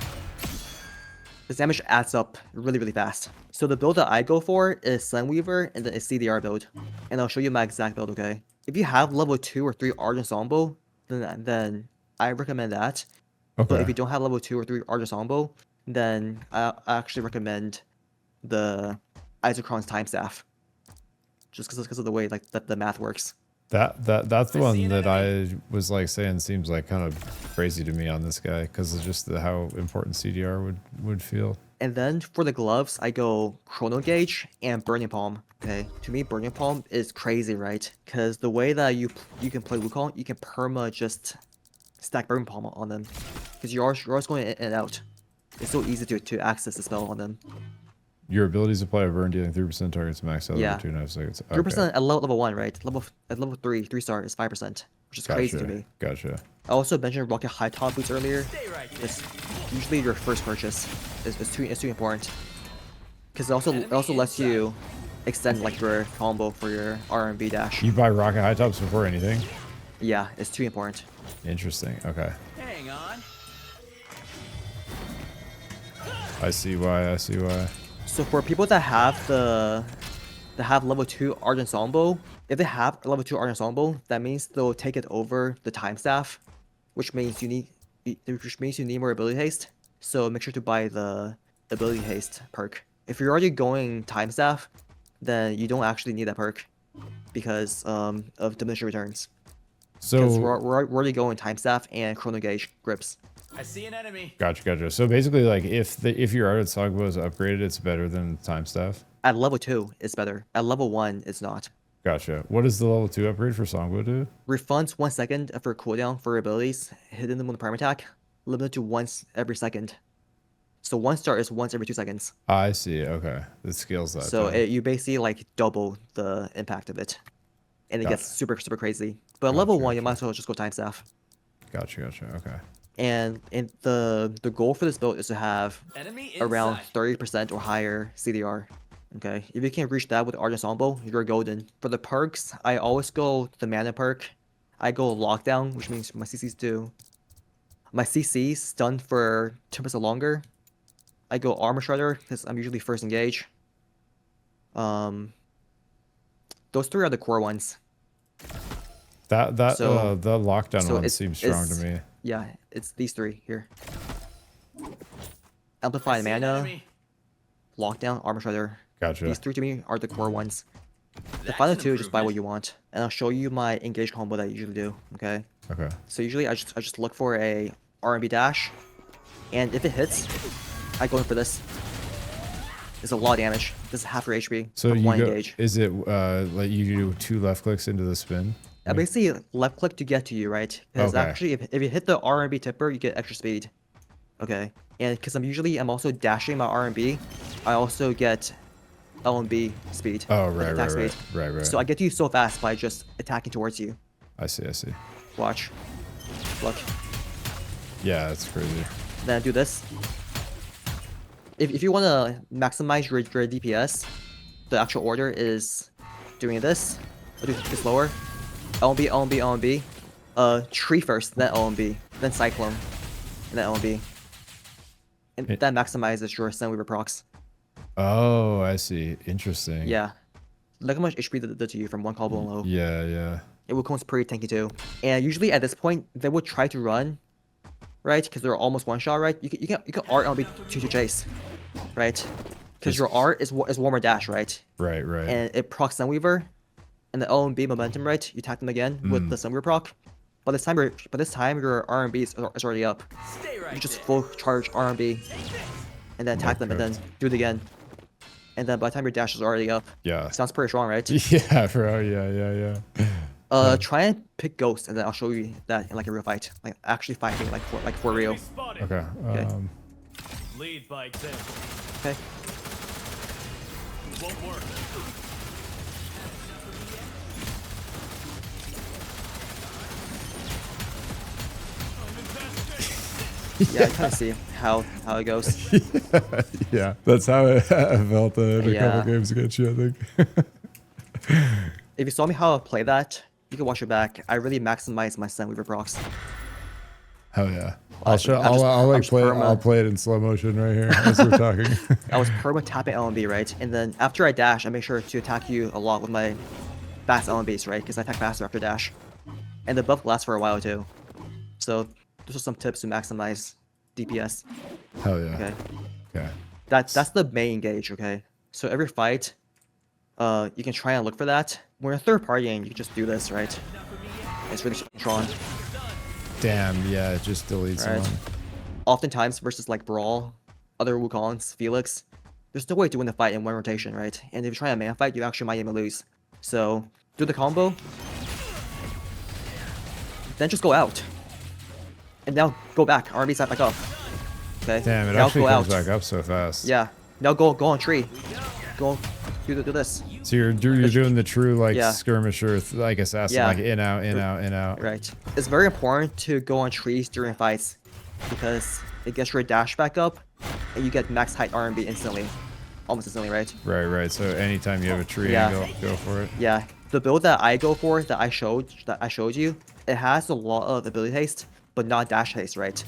This damage adds up really, really fast. So the build that I go for is Sunweaver and then a CDR build. And I'll show you my exact build, okay? If you have level 2 or 3 Art Ensemble, then I recommend that. Okay. But if you don't have level 2 or 3 Art Ensemble, then I actually recommend the Isochron's Time Staff. Just because of the way like the math works. That's the one that I was like saying seems like kind of crazy to me on this guy because of just how important CDR would feel. And then for the gloves, I go Chrono Gauge and Burning Palm. Okay, to me, Burning Palm is crazy, right? Because the way that you can play Wukong, you can perma just stack Burning Palm on them. Because you're always going in and out. It's so easy to access the spell on them. Your abilities apply a burn dealing 3% targets max out Yeah. over 2.5 seconds. 3% at level 1, right? At level 3 star is 5%, which is crazy to me. Gotcha. I also mentioned Rocket High Top boots earlier. Stay right there. It's usually your first purchase. It's too important. Because it also lets you extend like your combo for your RMB dash. You buy rocket high tops before anything? Yeah, it's too important. Interesting. Okay. Hang on. I see why. So for people that have level 2 Art Ensemble, if they have level 2 Art Ensemble, that means they'll take it over the Time Staff, which means you need more ability haste. So make sure to buy the ability haste perk. If you're already going Time Staff, then you don't actually need that perk because of diminishing returns. Because So we're already going Time Staff and Chrono Gauge grips. I see an enemy. gotcha. So basically, like if your Art Songbow is upgraded, it's better than Time Staff. At level 2, it's better. At level 1, it's not. Gotcha. What does the level 2 upgrade for Songbow do? Refunds 1 second for cooldown for abilities, hitting them with a prime attack, limited to once every second. So 1 star is once every 2 seconds. I see. Okay, it scales that. So down. you basically like double the impact of it, and it gets Gotcha. super crazy. But at level 1, you Gotcha. might as well just go Time Staff. Gotcha. Okay. And the goal for this build is to have Enemy around inside. 30% or higher CDR. Okay, if you can reach that with Art Ensemble, you're golden. For the perks, I always go the mana perk. I go Lockdown, which means my CC's stun for 10% longer. I go Armor Shredder because I'm usually first engage. Those 3 are the core ones. The lockdown so one it's- seems strong to it's- me. Yeah, it's these 3 here. Amplify I see an mana, enemy. Lockdown, Armor Shredder. Gotcha. These 3 to me are the core ones. The That's final an 2, just buy what improvement. you want, and I'll show you my engage combo that I usually do. Okay. Okay. So usually I just look for a RMB dash, and if it hits, I go in for this. It's a lot of damage. This is half your HP So from you 1 go. engage. Is it like you do 2 left clicks into the spin? I basically left click to get to you, right? Because Okay. actually, if you hit the RMB tipper, you get extra speed. Okay. And because I'm also dashing my RMB, I also get LMB speed. Oh, like right. attack speed. So I get to you so fast by just attacking towards you. I see. Watch. Look. Yeah, that's crazy. Then I do this. If you want to maximize your DPS, the actual order is doing this. I'll do this lower. LMB. Tree first, then LMB, then Cyclone, and then LMB. And that maximizes your Sunweaver procs. Oh, I see. Interesting. Yeah. Look how much HP that did to you from 1 combo and low. Yeah. It Wukong's pretty tanky too. And usually at this point, they would try to run, right? Because they're almost one shot, right? You can art LB to chase, right? Because your art is warmer dash, right? Right. And it procs Sunweaver, and the LMB momentum, right? You attack them again with the Sunweaver proc. By this time your RMB is already up. Stay right You just there. full charge RMB, and then attack them, and then do it again. And then by the time your dash is already up, Yeah. sounds pretty strong, right? Yeah, bro. Yeah. Try and pick Ghost, and then I'll show you that in like a real fight, like actually fighting like for real. Okay. Lead by example. Okay. Won't work. Yeah, I kind of see how it goes. Yeah, that's how I felt in a Yeah. couple games against you, I think. If you saw me how I play that, you can watch it back. I really maximize my Sunweaver procs. Hell yeah. I'll I'm just play perma. I'll play it in slow motion right here as we're talking. I was perma tapping LMB, right? And then after I dash, I make sure to attack you a lot with my fast LMBs, right? Because I attack faster after dash. And the buff lasts for a while too. So those are some tips to maximize DPS. Hell yeah. Okay. Okay. That's the main gauge, okay? So every fight, you can try and look for that. When you're third partying, you can just do this, right? It's really strong. Damn, yeah, it just deletes Right. one. Oftentimes versus like Brawl, other Wukongs, Felix, there's no way to win the fight in one rotation, right? And if you try a man fight, you actually might even lose. So do the combo, then just go out. And now go back, RMB side back up. Okay. Damn, it now actually go comes out. back up so fast. Yeah. Now go on tree. Go do this. So you're doing the true like Yeah. skirmisher, like assassin, Yeah. like in out, in out, in out. Right. It's very important to go on trees during fights because it gets your dash back up and you get max height RMB instantly. Almost instantly, right? Right, right. So anytime you have a tree Yeah. angle, go for it. Yeah. The build that I go for, that I showed you, it has a lot of ability haste, but not dash haste, right?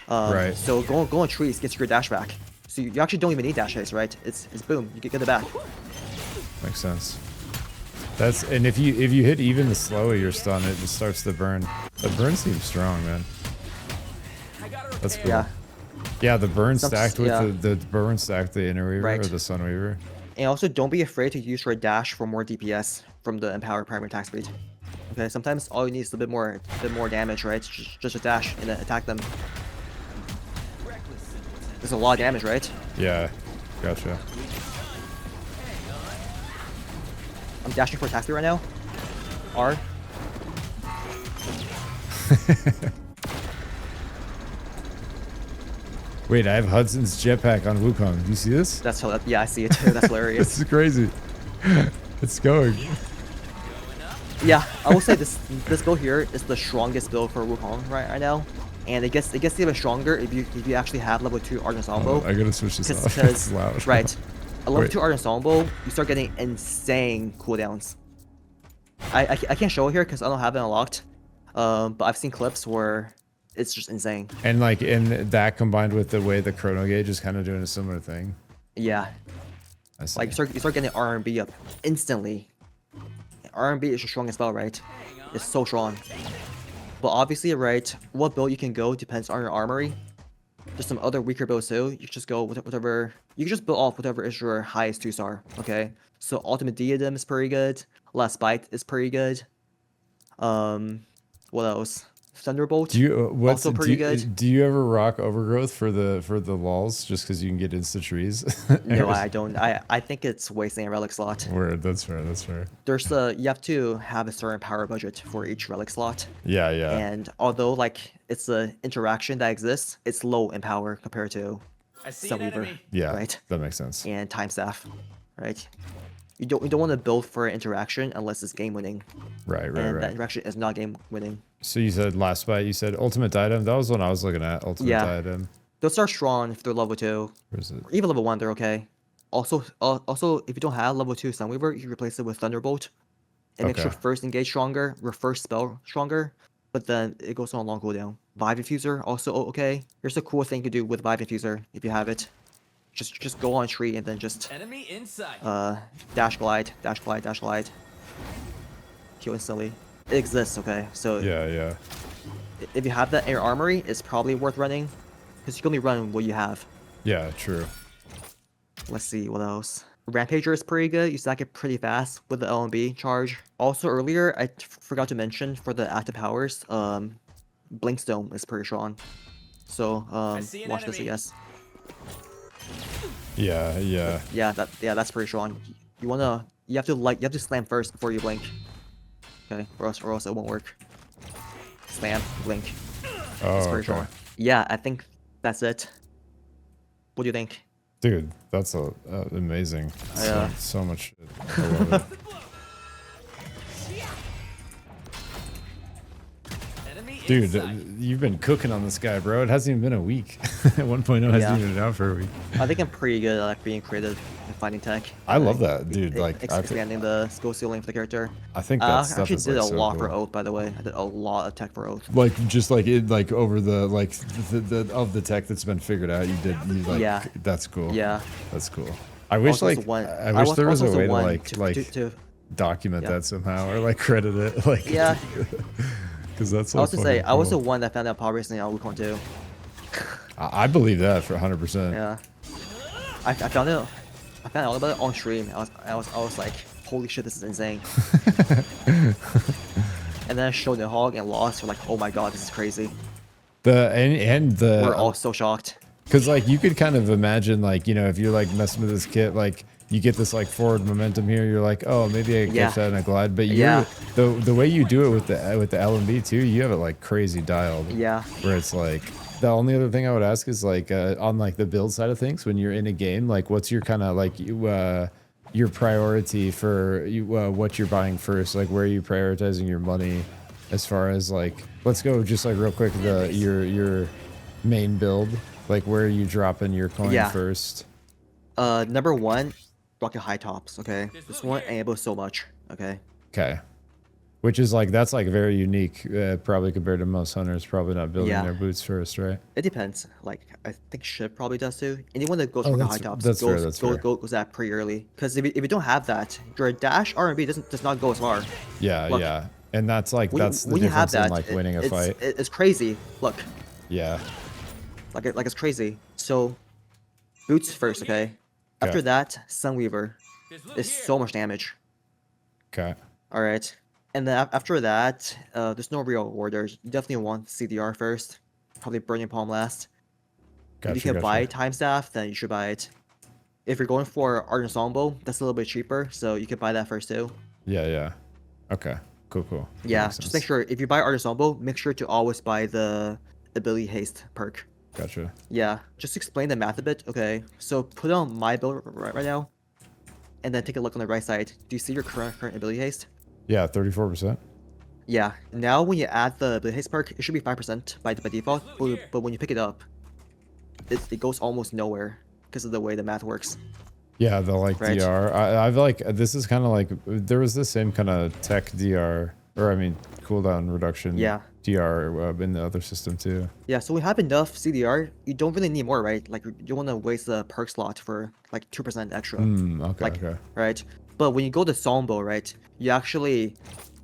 Right. So go on trees gets your dash back. So you actually don't even need dash haste, right? It's boom, you get it back. Makes sense. That's and if you hit even the slow of your stun, it just starts to burn. The burn seems strong, man. That's cool. Yeah. Yeah, the burn stacked with yeah. the burn stacked the inner weaver Right. or the sun weaver. And also don't be afraid to use your dash for more DPS from the empowered primary attack speed. Okay, sometimes all you need is a bit more damage, right? Just a dash and then attack them. There's a lot of damage, right? Yeah, gotcha. I'm dashing for attack speed right now. R. Wait, I have Hudson's jetpack on Wukong. Do you see this? That's how. Yeah, I see it too. That's hilarious. This is crazy. It's going. Yeah, I will say this build here is the strongest build for Wukong right now, and it gets even stronger if you actually have level 2 Art Ensemble. I gotta switch this off. It's Because loud. right, a level Wait. 2 Art Ensemble, you start getting insane cooldowns. I can't show it here because I don't have it unlocked, but I've seen clips where it's just insane. And like, and that combined with the way the chrono gauge is kind of doing a similar thing. Yeah, I see. like you start getting RMB up instantly. RMB is your strongest spell, right? It's so strong. But obviously, right, what build you can go depends on your armory. There's some other weaker builds too. You can just go with whatever. You can just build off whatever is your highest 2-star. Okay. So Ultimate Diadem is pretty good. Last Bite is pretty good. What else? Thunderbolt. Do you what's also pretty good. Do you ever rock Overgrowth for the lulz just because you can get insta trees? No, I don't. I think it's wasting a relic slot. Word, that's fair. That's fair. There's you have to have a certain power budget for each relic slot. Yeah, yeah. And although like it's an interaction that exists, it's low in power compared to I see an Sunweaver, enemy. Yeah, right? that makes sense. And Time Staff, right? You don't want to build for an interaction unless it's game winning, Right, right, and that right. interaction is not game winning. So you said last bite. You said Ultimate Diadem. That was what I was looking at. Ultimate Yeah. Diadem. Those are strong if they're level 2, Where is it? or even level 1. They're okay. Also, if you don't have level 2 Sunweaver, you replace it with Thunderbolt. It makes your Okay. first engage stronger, your first spell stronger, but then it goes on a long cooldown. Vibe Infuser also okay. Here's a cool thing you can do with Vibe Infuser if you have it. Just go on tree and then just Enemy inside. dash glide, dash glide, dash glide. Kill instantly. It exists, okay. So Yeah, yeah. if you have that in your armory, it's probably worth running, because you can only run what you have. Yeah, true. Let's see what else. Rampager is pretty good. You stack it pretty fast with the LMB charge. Also earlier, I forgot to mention for the active powers, Blinkstone is pretty strong. So see an watch this, I enemy. guess. Yeah, yeah. Yeah, that's pretty strong. You have to slam first before you blink. Okay, or else it won't work. Slam, blink. Oh, That's pretty okay. strong. Yeah, I think that's it. What do you think? Dude, that's amazing. So much shit. I love it. Enemy Enemy Dude, inside. you've been cooking on this guy, bro. It hasn't even been a week. 1.0 hasn't Yeah. even been out for a week. I think I'm pretty good at like being creative and finding tech. I love that, dude. Like, expanding the skill ceiling for the character. I think that I stuff actually is did like a so lot for cool. Oath, by the way. I did a lot of tech for Oath. Like just like it, like over the like the of the tech that's been figured out. You like. Yeah. That's cool. Yeah. That's cool. I wish Also like one- I wish there was a also way to one like to document yeah. that somehow or like credit it like. Yeah. Because that's. I So was to say, fucking I was the cool. one that found out Podracing on Wukong too. I believe that for 100%. Yeah. I found it. I found out about it on stream. I was like, holy shit, this is insane. And then I showed the hog and lost. We're like, oh my god, this is crazy. We're all so shocked. Because like you could kind of imagine like, you know, if you're like messing with this kit, like you get this like forward momentum here, you're like, oh, maybe I can catch that in a glide. But Yeah. the way you do it with the LMB too, you have it like crazy dialed. Yeah. Where it's like the only other thing I would ask is like on like the build side of things, when you're in a game, like what's your kind of like your priority for what you're buying first? Like where are you prioritizing your money as far as like, let's go just like real quick, your main build, like where are you dropping your coin first? Number one, rocket high tops. Okay, this one enables so much. Okay. Okay. Which is like, that's like very unique, probably compared to most hunters, probably not building Yeah. their boots first, right? It depends. Like I think Ship probably does too. Anyone that goes Oh, for the that's- high tops that's fair, goes that's fair. goes that pretty early. Because if you don't have that, your dash RMB does not go as far. Yeah, Look, yeah. And that's like, that's the when you have difference in that, like winning a fight. it's crazy. Look, Yeah. like it's crazy. So, boots first, okay. After Okay. that, Sunweaver is so much damage. Okay. All right, and then after that, there's no real order. You definitely want CDR first, probably Burning Palm last. Gotcha, If you can gotcha. buy Time Staff, then you should buy it. If you're going for Art Ensemble, that's a little bit cheaper, so you can buy that first too. Yeah, yeah. Okay. Cool, cool. That Yeah, makes just sense. make sure if you buy Art Ensemble, make sure to always buy the Ability Haste perk. Gotcha. Yeah, just explain the math a bit. Okay, so put on my build right now, and then take a look on the right side. Do you see your current Ability Haste? Yeah, 34%. Yeah. Now when you add the Ability Haste perk, it should be 5% by default, but when you pick it up, it goes almost nowhere because of the way the math works. Yeah, the like Right. DR. I've like, this is kind of like, there was the same kind of tech DR, or I mean, cooldown reduction Yeah. DR in the other system too. Yeah, so we have enough CDR. You don't really need more, right? Like you don't want to waste the perk slot for like 2% extra. Okay, Like, okay. right? But when you go to Songbo, right, you actually,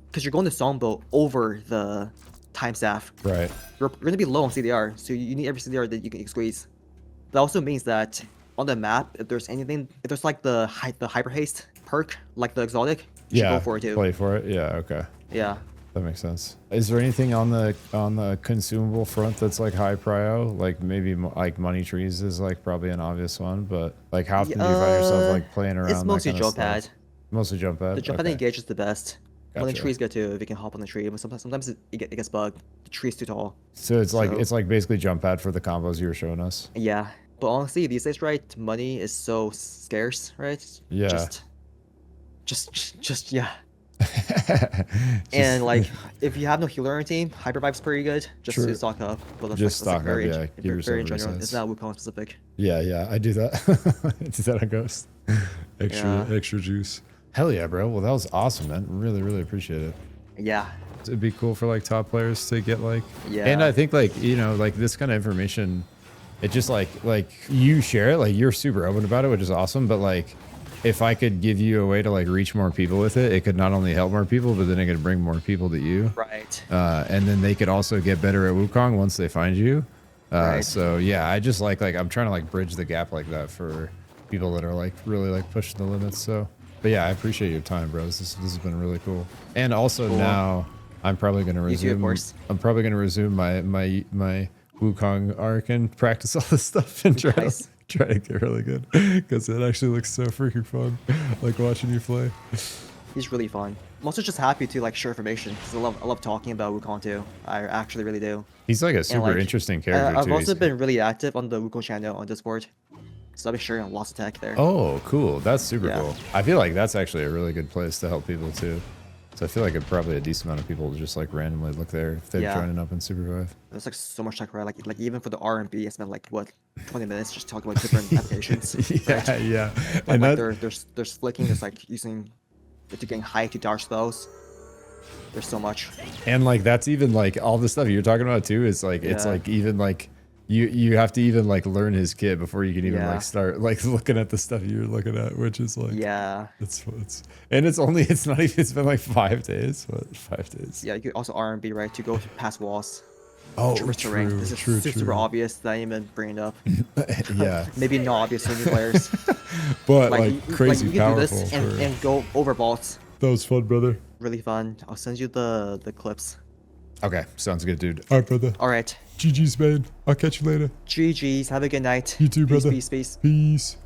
because you're going to Songbo over the Time Staff, Right. you're going to be low on CDR, so you need every CDR that you can squeeze. That also means that on the map, if there's anything, if there's like the Hyper Haste perk, like the exotic, you should Yeah, go for it too. play for it. Yeah, okay. Yeah. That makes sense. Is there anything on the consumable front that's like high prio? Like maybe like money trees is like probably an obvious one, but like how often do you find yourself like playing around? It's mostly that kind of jump pad. stuff? Mostly jump pad. The jump pad Okay. engage is the best. Money Gotcha. trees good too if you can hop on the tree, but sometimes it gets bugged. The tree's too tall. So it's like So- basically jump pad for the combos you were showing us. Yeah, but honestly, these days, right, money is so scarce, right? Yeah. Just yeah. And like, if you have no healer on your team, Hypervive's pretty good. Just True. to stock up. But that's Just like, stock up, very, yeah, give yourself very a general. resets. It's not Wukong specific. Yeah, I do that. I do that on Ghost. Extra juice. Hell yeah, bro. Well, that was awesome, man. Really appreciate it. Yeah. It'd be cool for like top players to get like, Yeah. and I think like, you know, like this kind of information, it just like you share it, like you're super open about it, which is awesome. But like, if I could give you a way to like reach more people with it, it could not only help more people, but then it could bring more people to you. Right. And then they could also get better at Wukong once they find you. Right. So yeah, I just like I'm trying to like bridge the gap like that for people that are like really like pushing the limits. So, but yeah, I appreciate your time, bro. This has been really cool. And also Cool. now I'm probably gonna You too, of resume. course. I'm probably gonna resume my Wukong arc and practice all this stuff and try Nice. try to get really good because it actually looks so freaking fun, like watching you play. He's really fun. I'm also just happy to like share information because I love talking about Wukong too. I actually really do. He's like a super like, interesting character I've too. also He's- been really active on the Wukong channel on Discord, so I'll be sharing lots of tech there. Oh, cool. That's super Yeah. cool. I feel like that's actually a really good place to help people too. So I feel like probably a decent amount of people just like randomly look there if they're Yeah. joining up in SUPERVIVE. There's like so much tech, right? Like even for the RMB, I spent like what 20 minutes just talking about different applications. Yeah, right? yeah. Like, And like that, there's flicking, there's like using to getting high to dodge those. There's so much. and like that's even like all the stuff you're talking about too is like it's Yeah. like even like you have to even like learn his kit before you can even Yeah. like start like looking at the stuff you're looking at, which is like Yeah. it's and it's not even it's been like 5 days. What 5 days? Yeah, you could also RMB, right, to go past walls. Oh, Traverse terrain. This is super obvious that I even bring it up. Yeah, Maybe not obvious to new players. but like you- crazy you can do powerful. this for- and go over vaults. That was fun, brother. Really fun. I'll send you the clips. Okay, sounds good, dude. All right, brother. All right. GG's, man. I'll catch you later. GG's. Have a good night. You too, Peace, brother. peace, peace. Peace.